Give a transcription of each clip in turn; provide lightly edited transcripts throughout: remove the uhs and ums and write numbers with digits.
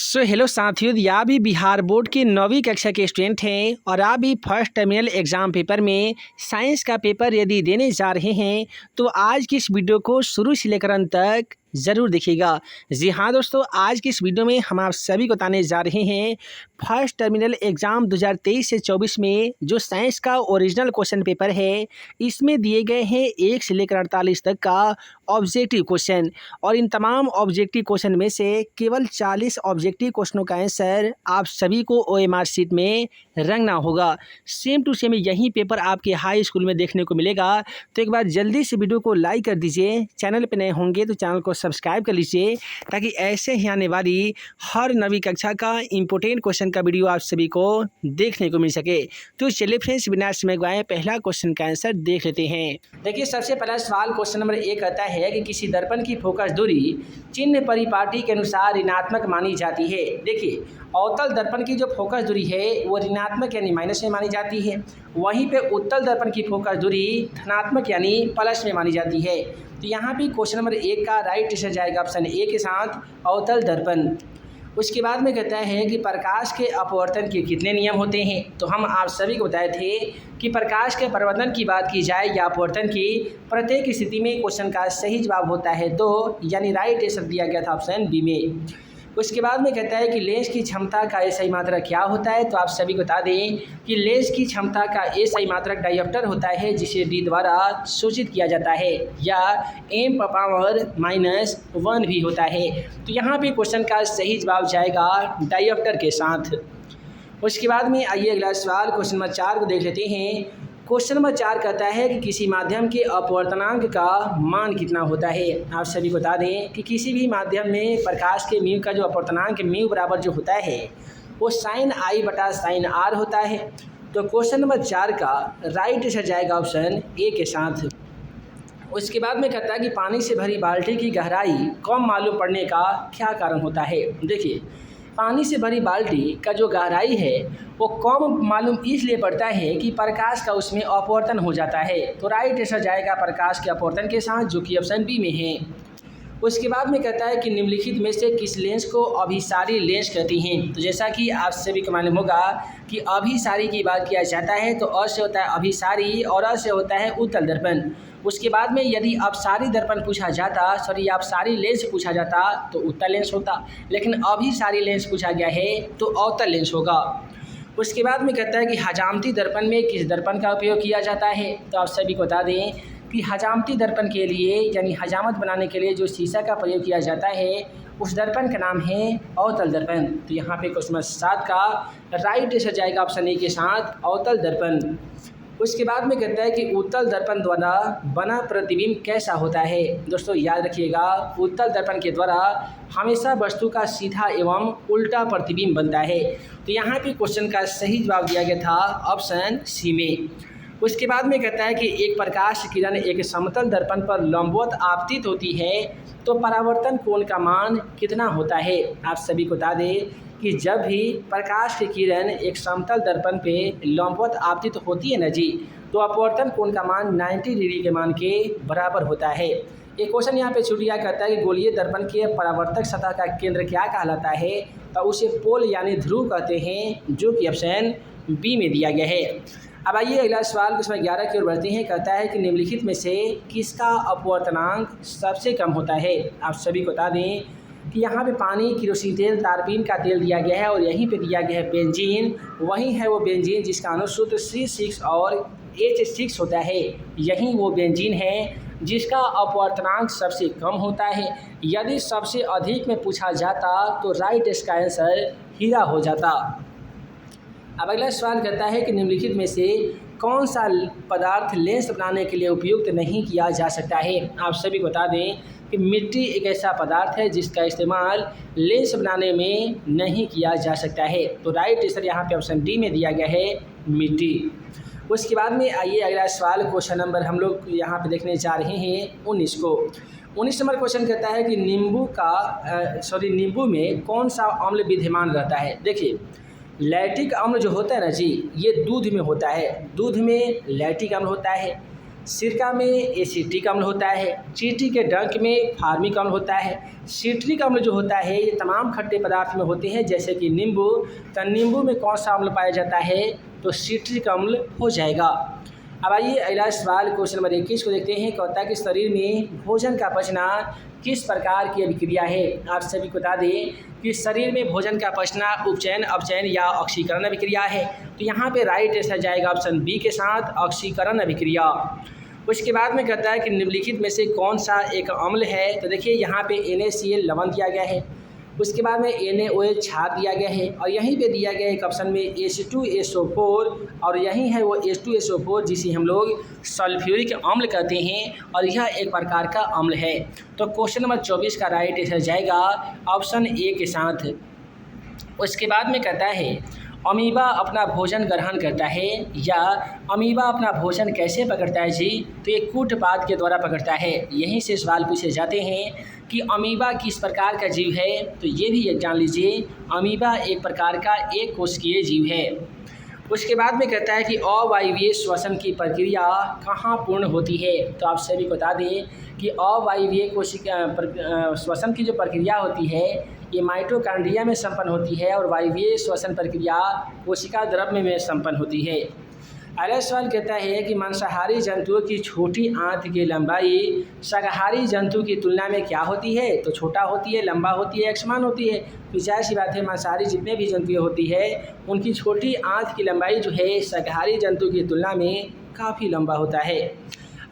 Hello साथियों, यदि आप भी बिहार बोर्ड के 9वीं कक्षा के स्टूडेंट हैं और आप भी फर्स्ट टर्मिनल एग्ज़ाम पेपर में साइंस का पेपर यदि देने जा रहे हैं तो आज की इस वीडियो को शुरू से लेकर अंत तक ज़रूर देखिएगा। जी हाँ दोस्तों, आज की इस वीडियो में हम आप सभी को बताने जा रहे हैं फर्स्ट टर्मिनल एग्ज़ाम 2023 से 24 में जो साइंस का ओरिजिनल क्वेश्चन पेपर है, इसमें दिए गए हैं 1 से लेकर 48 तक का ऑब्जेक्टिव क्वेश्चन और इन तमाम ऑब्जेक्टिव क्वेश्चन में से केवल 40 ऑब्जेक्टिव क्वेश्चनों का आंसर आप सभी को OMR शीट में रंगना होगा। सेम टू सेम यही पेपर आपके हाई स्कूल में देखने को मिलेगा। तो एक बार जल्दी से वीडियो को लाइक कर दीजिए, चैनल पर नए होंगे तो चैनल को सब्सक्राइब कर लीजिए ताकि ऐसे ही आने वाली हर 9वीं कक्षा का इंपॉर्टेंट क्वेश्चन का वीडियो आप सभी को देखने को मिल सके। तो चलिए फ्रेंड्स, बिना समय गवाए पहला क्वेश्चन का आंसर देख लेते हैं। देखिए, सबसे पहला सवाल क्वेश्चन नंबर 1 कहता है कि किसी दर्पण की फोकस दूरी चिन्ह परिपाटी के अनुसार ऋणात्मक मानी जाती है। देखिए, अवतल दर्पण की जो फोकस दूरी है वो ऋणात्मक यानी माइनस में मानी जाती है, वहीं पे उत्तल दर्पण की फोकस दूरी धनात्मक यानी प्लस में मानी जाती है। तो यहाँ पे क्वेश्चन नंबर 1 का राइट आंसर जाएगा ऑप्शन ए के साथ अवतल दर्पण। उसके बाद में कहता है कि प्रकाश के अपवर्तन के कितने नियम होते हैं। तो हम आप सभी को बताए थे कि प्रकाश के परावर्तन की बात की जाए या अपवर्तन की, प्रत्येक स्थिति में क्वेश्चन का सही जवाब होता है 2, यानी राइट आंसर दिया गया था ऑप्शन बी में। उसके बाद में कहता है कि लेंस की क्षमता का एसआई मात्रक क्या होता है। तो आप सभी को बता दें कि लेंस की क्षमता का एसआई मात्रक डायोप्टर होता है, जिसे डी द्वारा सूचित किया जाता है, या m⁻⁻1 भी होता है। तो यहाँ पे क्वेश्चन का सही जवाब जाएगा डायोप्टर के साथ। उसके बाद में आइए अगला सवाल क्वेश्चन नंबर 4 को देख लेते हैं। क्वेश्चन नंबर 4 कहता है कि किसी माध्यम के अपवर्तनांक का मान कितना होता है। आप सभी को बता दें कि किसी भी माध्यम में प्रकाश के म्यू का जो अपवर्तनांक म्यू बराबर जो होता है वो sin I बटा sin R होता है। तो क्वेश्चन नंबर 4 का राइट आंसर जाएगा ऑप्शन ए के साथ। उसके बाद में कहता है कि पानी से भरी बाल्टी की गहराई कम मालूम पड़ने का क्या कारण होता है। देखिए, पानी से भरी बाल्टी का जो गहराई है वो कम मालूम इसलिए पड़ता है कि प्रकाश का उसमें अपवर्तन हो जाता है। तो राइट आंसर जाएगा प्रकाश के अपवर्तन के साथ, जो कि ऑप्शन बी में है। उसके बाद में कहता है कि निम्नलिखित में से किस लेंस को अभिसारी लेंस कहती हैं। तो जैसा कि आप सभी को मालूम होगा कि अभिसारी की बात किया जाता है तो अ से होता है अभिसारी और अ से होता है उत्तल दर्पण। उसके बाद में यदि अपसारी दर्पण पूछा जाता, अपसारी लेंस पूछा जाता तो उत्तल लेंस होता, लेकिन अभिसारी लेंस पूछा गया है तो अवतल लेंस होगा। उसके बाद में कहता है कि हजामती दर्पण में किस दर्पण का उपयोग किया जाता है। तो आप सभी को बता दें कि हजामती दर्पण के लिए यानी हजामत बनाने के लिए जो शीशा का प्रयोग किया जाता है उस दर्पण का नाम है अवतल दर्पण। तो यहाँ पे क्वेश्चन नंबर 7 का राइट आंसर जाएगा ऑप्शन ए के साथ अवतल दर्पण। उसके बाद में कहता है कि उत्तल दर्पण द्वारा बना प्रतिबिंब कैसा होता है। दोस्तों याद रखिएगा, उत्तल दर्पण के द्वारा हमेशा वस्तु का सीधा एवं उल्टा प्रतिबिंब बनता है। तो यहाँ पे क्वेश्चन का सही जवाब दिया गया था ऑप्शन सी में। उसके बाद में कहता है कि एक प्रकाश किरण एक समतल दर्पण पर लंबवत आपतित होती है तो परावर्तन कोण का मान कितना होता है। आप सभी को बता दें कि जब भी प्रकाश की किरण एक समतल दर्पण पे लंबवत आपतित होती है ना जी, तो अपवर्तन कोण का मान 90 डिग्री के मान के बराबर होता है। एक क्वेश्चन यहाँ पे छूट गया, कहता है कि गोलीय दर्पण के परावर्तक सतह का केंद्र क्या कहलाता है। तो उसे पोल यानी ध्रुव कहते हैं, जो कि ऑप्शन बी में दिया गया है। अब आइए अगला सवाल क्वेश्चन 11 की ओर बढ़ते हैं। कहता है कि निम्नलिखित में से किसका अपवर्तनांक सबसे कम होता है। आप सभी को बता दें कि यहाँ पे पानी, केरोसिन तेल, तारपीन का तेल दिया गया है और यहीं पे दिया गया है बेंजीन। वही है वो बेंजीन जिसका अनुसूत्र C6 और H6 होता है। यही वो बेंजीन है जिसका अपवर्तनांक सबसे कम होता है। यदि सबसे अधिक में पूछा जाता तो राइट इसका आंसर हीरा हो जाता। अब अगला सवाल कहता है कि निम्नलिखित में से कौन सा पदार्थ लेंस बनाने के लिए उपयुक्त नहीं किया जा सकता है। आप सभी को बता दें कि मिट्टी एक ऐसा पदार्थ है जिसका इस्तेमाल लेंस बनाने में नहीं किया जा सकता है। तो राइट आंसर यहाँ पे ऑप्शन डी में दिया गया है मिट्टी। उसके बाद में आइए अगला सवाल क्वेश्चन नंबर हम लोग यहाँ पे देखने जा रहे हैं 19 को। 19 नंबर क्वेश्चन कहता है कि नींबू में कौन सा अम्ल विद्यमान रहता है। देखिए, लैक्टिक अम्ल जो होता है ना जी, ये दूध में होता है। दूध में लैक्टिक अम्ल होता है। सिरका में एसिटिक अम्ल होता है, चींटी के डंक में फार्मिक अम्ल होता है। सिट्रिक अम्ल जो होता है ये तमाम खट्टे पदार्थ में होते हैं, जैसे कि नींबू। तो नींबू में कौन सा अम्ल पाया जाता है? तो सिट्रिक अम्ल हो जाएगा। अब आइए अगला सवाल क्वेश्चन नंबर 21 को देखते हैं। कहता है कि शरीर में भोजन का पचना किस प्रकार की अभिक्रिया है? आप सभी को बता दें कि शरीर में भोजन का पचना उपचयन, अपचयन या ऑक्सीकरण अभिक्रिया है। तो यहाँ पे राइट आंसर जाएगा ऑप्शन बी के साथ, ऑक्सीकरण अभिक्रिया। उसके बाद में कहता है कि निम्नलिखित में से कौन सा एक अम्ल है? तो देखिए यहाँ पे NaCl लवण दिया गया है, उसके बाद में NaOH क्षार दिया गया है, और यहीं पे दिया गया एक ऑप्शन में H2SO4, और यही है वो H2SO4 जिसे हम लोग सल्फ्यूरिक अम्ल कहते हैं, और यह एक प्रकार का अम्ल है। तो क्वेश्चन नंबर 24 का राइट आंसर जाएगा ऑप्शन ए के साथ। उसके बाद में कहता है अमीबा अपना भोजन ग्रहण करता है, या अमीबा अपना भोजन कैसे पकड़ता है जी? तो ये कूटपाद के द्वारा पकड़ता है। यहीं से सवाल पूछे जाते हैं कि अमीबा किस प्रकार का जीव है? तो ये भी जान लीजिए, अमीबा एक प्रकार का एक कोशिकीय जीव है। उसके बाद में कहता है कि अवायवीय श्वसन की प्रक्रिया कहाँ पूर्ण होती है? तो आप सभी को बता दें कि अवायवीय कोशिका श्वसन की जो प्रक्रिया होती है ये माइटोकॉन्ड्रिया में संपन्न होती है, और वायवीय श्वसन प्रक्रिया कोशिका द्रव्य में संपन्न होती है। अगला सवाल कहता है कि मांसाहारी जंतुओं की छोटी आंत की लंबाई शाकाहारी जंतु की तुलना में क्या होती है? तो छोटा होती है, लंबा होती है, एक समान होती है। तो जाहिर सी बात है मांसाहारी जितने भी जंतुएं होती है उनकी छोटी आंत की लंबाई जो है शाकाहारी जंतु की तुलना में काफ़ी लंबा होता है।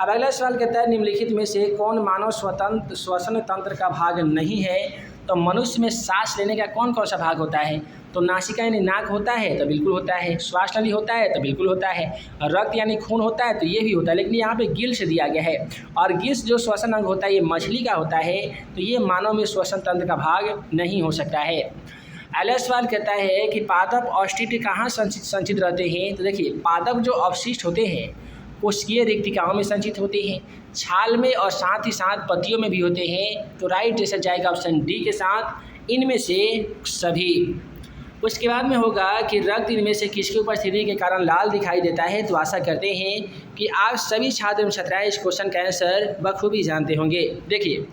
अब अगला सवाल कहता है निम्नलिखित में से कौन मानव श्वसन तंत्र का भाग नहीं है? तो मनुष्य में सांस लेने का कौन कौन सा भाग होता है? तो नासिका यानी नाक होता है, तो बिल्कुल होता है। श्वास नली होता है, तो बिल्कुल होता है। रक्त यानी खून होता है, तो ये भी होता है, लेकिन यहाँ पे गिल्स दिया गया है, और गिल्स जो श्वसन अंग होता है ये मछली का होता है, तो ये मानव में श्वसन तंत्र का भाग नहीं हो सकता है। अगला सवाल कहता है कि पादप अस्थिट कहाँ संचित रहते हैं? तो देखिए पादप जो अवशिष्ट होते हैं कोशिकीय रिक्तिकाओं में संचित होते हैं, छाल में और साथ ही साथ पत्तियों में भी होते हैं। तो राइट आंसर जाएगा ऑप्शन डी के साथ, इनमें से सभी। उसके बाद में होगा कि रक्त इनमें से किसकी उपस्थिति के कारण लाल दिखाई देता है? तो आशा करते हैं कि आप सभी छात्र एवं छात्राएं इस क्वेश्चन का आंसर बखूबी जानते होंगे। देखिए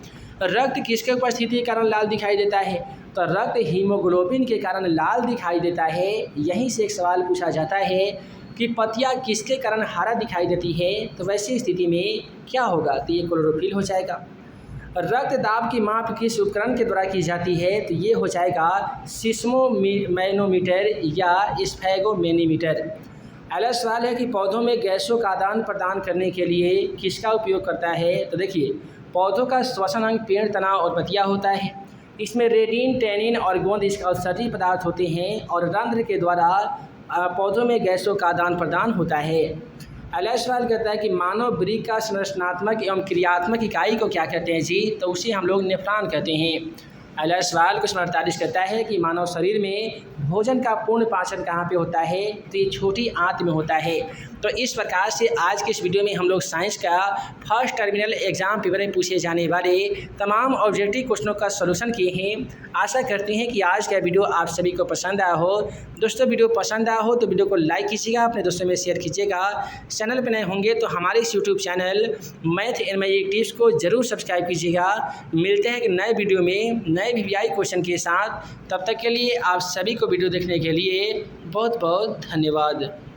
रक्त किसके उपस्थिति के कारण लाल दिखाई देता है? तो रक्त हीमोग्लोबिन के कारण लाल दिखाई देता है। यहीं से एक सवाल पूछा जाता है कि पत्तियाँ किसके कारण हरा दिखाई देती है? तो वैसी स्थिति में क्या होगा? तो ये क्लोरोफिल हो जाएगा। रक्त दाब की माप किस उपकरण के द्वारा की जाती है? तो ये हो जाएगा सिस्मोमैनोमीटर या स्फैगोमेनीमीटर। अगला सवाल है कि पौधों में गैसों का आदान प्रदान करने के लिए किसका उपयोग करता है? तो देखिए पौधों का श्वसन अंग पेड़, तना और पत्तियाँ होता है। इसमें रेडिन, टैनिन और गोंद इसका औषधीय पदार्थ होते हैं, और रंध्र के द्वारा पौधों में गैसों का आदान प्रदान होता है। अगला सवाल कहता है कि मानव वृक्क का संरचनात्मक एवं क्रियात्मक इकाई को क्या कहते हैं जी? तो उसे हम लोग नेफ्रॉन कहते हैं। अगला सवाल क्वेश्चन 48 कहता है कि मानव शरीर में भोजन का पूर्ण पाचन कहाँ पे होता है? तो ये छोटी आंत में होता है। तो इस प्रकार से आज के इस वीडियो में हम लोग साइंस का फर्स्ट टर्मिनल एग्जाम पेपर में पूछे जाने वाले तमाम ऑब्जेक्टिव क्वेश्चनों का सलूशन किए हैं। आशा करते हैं कि आज का वीडियो आप सभी को पसंद आया हो। दोस्तों वीडियो पसंद आया हो तो वीडियो को लाइक कीजिएगा, अपने दोस्तों में शेयर कीजिएगा। चैनल पर नए होंगे तो हमारे इस YouTube channel math and magic tips को जरूर सब्सक्राइब कीजिएगा। मिलते हैं एक नए वीडियो में नए VVI क्वेश्चन के साथ। तब तक के लिए आप सभी को वीडियो देखने के लिए बहुत बहुत धन्यवाद।